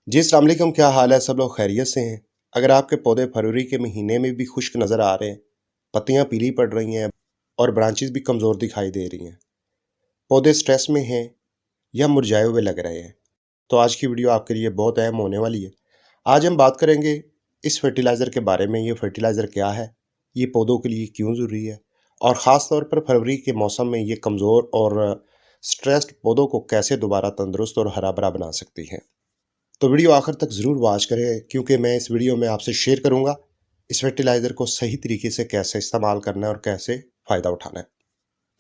जी अस्सलाम वालेकुम, क्या हाल है? सब लोग खैरियत से हैं। अगर आपके पौधे फरवरी के महीने में भी खुश्क नज़र आ रहे हैं, पत्तियां पीली पड़ रही हैं और ब्रांचेस भी कमज़ोर दिखाई दे रही हैं, पौधे स्ट्रेस में हैं या मुरझाए हुए लग रहे हैं, तो आज की वीडियो आपके लिए बहुत अहम होने वाली है। आज हम बात करेंगे इस फर्टिलाइज़र के बारे में। ये फर्टिलाइज़र क्या है, ये पौधों के लिए क्यों ज़रूरी है और ख़ास तौर पर फरवरी के मौसम में ये कमज़ोर और स्ट्रेस्ड पौधों को कैसे दोबारा तंदुरुस्त और हरा भरा बना सकती है। तो वीडियो आखिर तक ज़रूर वॉच करें, क्योंकि मैं इस वीडियो में आपसे शेयर करूंगा इस फर्टिलाइज़र को सही तरीके से कैसे इस्तेमाल करना है और कैसे फ़ायदा उठाना है।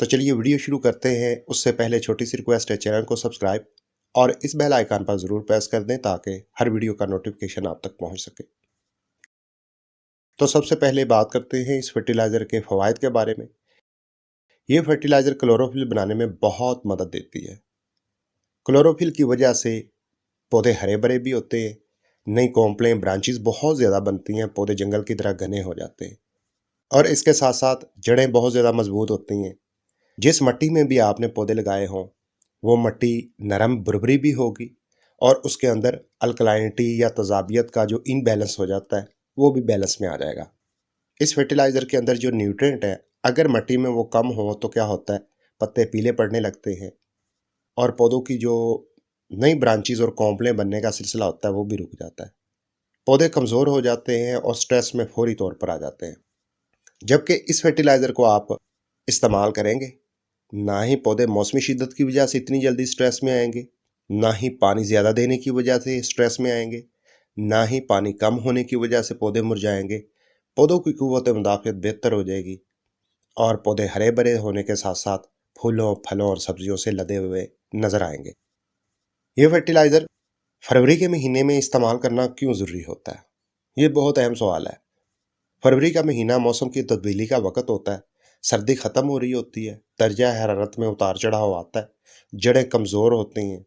तो चलिए वीडियो शुरू करते हैं। उससे पहले छोटी सी रिक्वेस्ट है, चैनल को सब्सक्राइब और इस बेल आइकन पर ज़रूर प्रेस कर दें ताकि हर वीडियो का नोटिफिकेशन आप तक पहुँच सके। तो सबसे पहले बात करते हैं इस फर्टिलाइज़र के फ़वाइद के बारे में। ये फर्टिलाइज़र क्लोरोफिल बनाने में बहुत मदद देती है। क्लोरोफिल की वजह से पौधे हरे भरे भी होते हैं, नई कॉम्प्लेन ब्रांचेस बहुत ज़्यादा बनती हैं, पौधे जंगल की तरह घने हो जाते हैं और इसके साथ साथ जड़ें बहुत ज़्यादा मजबूत होती हैं। जिस मिट्टी में भी आपने पौधे लगाए हों, वो मिट्टी नरम भुरभुरी भी होगी और उसके अंदर अल्कलाइनिटी या तेजाबियत का जो इनबैलेंस हो जाता है, वो भी बैलेंस में आ जाएगा। इस फर्टिलाइज़र के अंदर जो न्यूट्रिएंट है, अगर मिट्टी में वो कम हो तो क्या होता है, पत्ते पीले पड़ने लगते हैं और पौधों की जो नई ब्रांचेस और कॉम्प्लें बनने का सिलसिला होता है, वो भी रुक जाता है। पौधे कमज़ोर हो जाते हैं और स्ट्रेस में फौरी तौर पर आ जाते हैं। जबकि इस फर्टिलाइज़र को आप इस्तेमाल करेंगे, ना ही पौधे मौसमी शिद्दत की वजह से इतनी जल्दी स्ट्रेस में आएंगे, ना ही पानी ज़्यादा देने की वजह से स्ट्रेस में आएंगे, ना ही पानी कम होने की वजह से पौधे मुरझाएंगे। पौधों की क़ुव्वत मुदाफ़अत बेहतर हो जाएगी और पौधे हरे भरे होने के साथ साथ फूलों, फलों और सब्जियों से लदे हुए नज़र आएंगे। ये फर्टिलाइज़र फरवरी के महीने में इस्तेमाल करना क्यों ज़रूरी होता है? ये बहुत अहम सवाल है। फरवरी का महीना मौसम की तब्दीली का वक़्त होता है। सर्दी ख़त्म हो रही होती है, दर्जा हरारत में उतार चढ़ाव आता है, जड़ें कमज़ोर होती हैं,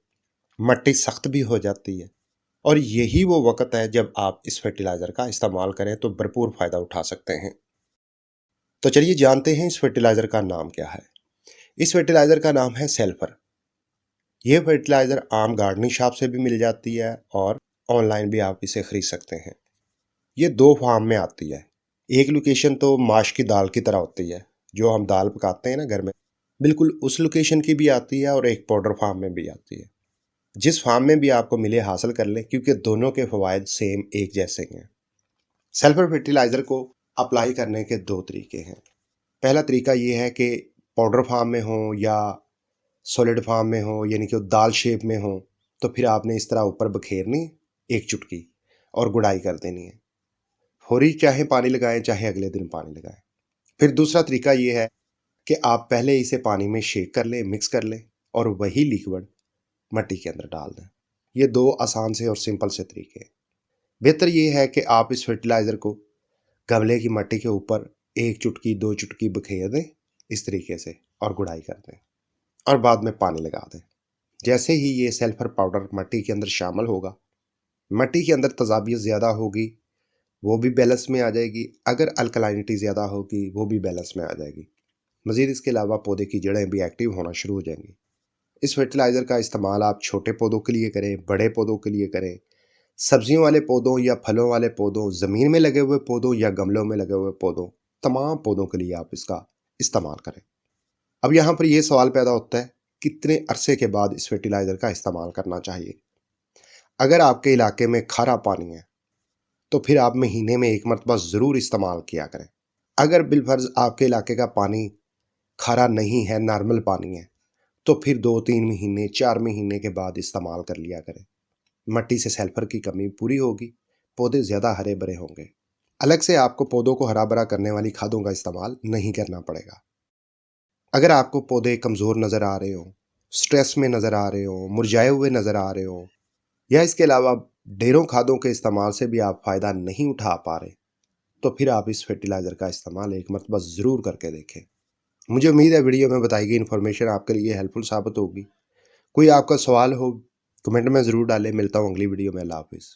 मिट्टी सख्त भी हो जाती है और यही वो वक़्त है जब आप इस फर्टिलाइज़र का इस्तेमाल करें तो भरपूर फ़ायदा उठा सकते हैं। तो चलिए जानते हैं इस फर्टिलाइज़र का नाम क्या है। इस फर्टिलाइज़र का नाम है सल्फ़र। ये फर्टिलाइज़र आम गार्डनिंग शॉप से भी मिल जाती है और ऑनलाइन भी आप इसे ख़रीद सकते हैं। ये 2 फॉर्म में आती है। एक लोकेशन तो माश की दाल की तरह होती है, जो हम दाल पकाते हैं ना घर में, बिल्कुल उस लोकेशन की भी आती है और एक पाउडर फॉर्म में भी आती है। जिस फॉर्म में भी आपको मिले हासिल कर लें, क्योंकि दोनों के फ़वाइद सेम एक जैसे ही हैं। सल्फर फर्टिलाइज़र को अप्लाई करने के 2 तरीके हैं। पहला तरीका ये है कि पाउडर फॉर्म में हो या सॉलिड फॉर्म में हो, यानी कि वो दाल शेप में हो, तो फिर आपने इस तरह ऊपर बखेरनी एक चुटकी और गुड़ाई कर देनी है। फौरी चाहे पानी लगाएं, चाहे अगले दिन पानी लगाएं। फिर दूसरा तरीका ये है कि आप पहले इसे पानी में शेक कर लें, मिक्स कर लें और वही लिक्विड मिट्टी के अंदर डाल दें। ये 2 आसान से और सिंपल से तरीके हैं। बेहतर ये है कि आप इस फर्टिलाइज़र को गमले की मिट्टी के ऊपर 1 चुटकी 2 चुटकी बखेर दें इस तरीके से और गुड़ाई कर दें और बाद में पानी लगा दें। जैसे ही ये सल्फर पाउडर मिट्टी के अंदर शामिल होगा, मिट्टी के अंदर तेजाबियत ज़्यादा होगी, वो भी बैलेंस में आ जाएगी। अगर अल्कलाइनिटी ज़्यादा होगी, वो भी बैलेंस में आ जाएगी। मज़ीद इसके अलावा पौधे की जड़ें भी एक्टिव होना शुरू हो जाएंगी। इस फर्टिलाइज़र का इस्तेमाल आप छोटे पौधों के लिए करें, बड़े पौधों के लिए करें, सब्जियों वाले पौधों या फलों वाले पौधों, ज़मीन में लगे हुए पौधों या गमलों में लगे हुए पौधों, तमाम पौधों के लिए आप इसका इस्तेमाल करें। अब यहाँ पर यह सवाल पैदा होता है, कितने अरसे के बाद इस फर्टिलाइज़र का इस्तेमाल करना चाहिए? अगर आपके इलाके में खारा पानी है, तो फिर आप महीने में 1 मरतबा ज़रूर इस्तेमाल किया करें। अगर बिलफ़र्ज़ आपके इलाके का पानी खारा नहीं है, नॉर्मल पानी है, तो फिर 2-3 महीने, 4 महीने के बाद इस्तेमाल कर लिया करें। मिट्टी से सल्फर की कमी पूरी होगी, पौधे ज़्यादा हरे भरे होंगे। अलग से आपको पौधों को हरा भरा करने वाली खादों का इस्तेमाल नहीं करना पड़ेगा। अगर आपको पौधे कमज़ोर नज़र आ रहे हों, स्ट्रेस में नज़र आ रहे हों, मुरझाए हुए नज़र आ रहे हों या इसके अलावा ढेरों खादों के इस्तेमाल से भी आप फ़ायदा नहीं उठा पा रहे, तो फिर आप इस फर्टिलाइज़र का इस्तेमाल एक मरतबा ज़रूर करके देखें। मुझे उम्मीद है वीडियो में बताई गई इन्फॉर्मेशन आपके लिए हेल्पफुल साबित होगी। कोई आपका सवाल हो, कमेंट में ज़रूर डालें। मिलता हूँ अगली वीडियो में। अल्लाह हाफ़िज़।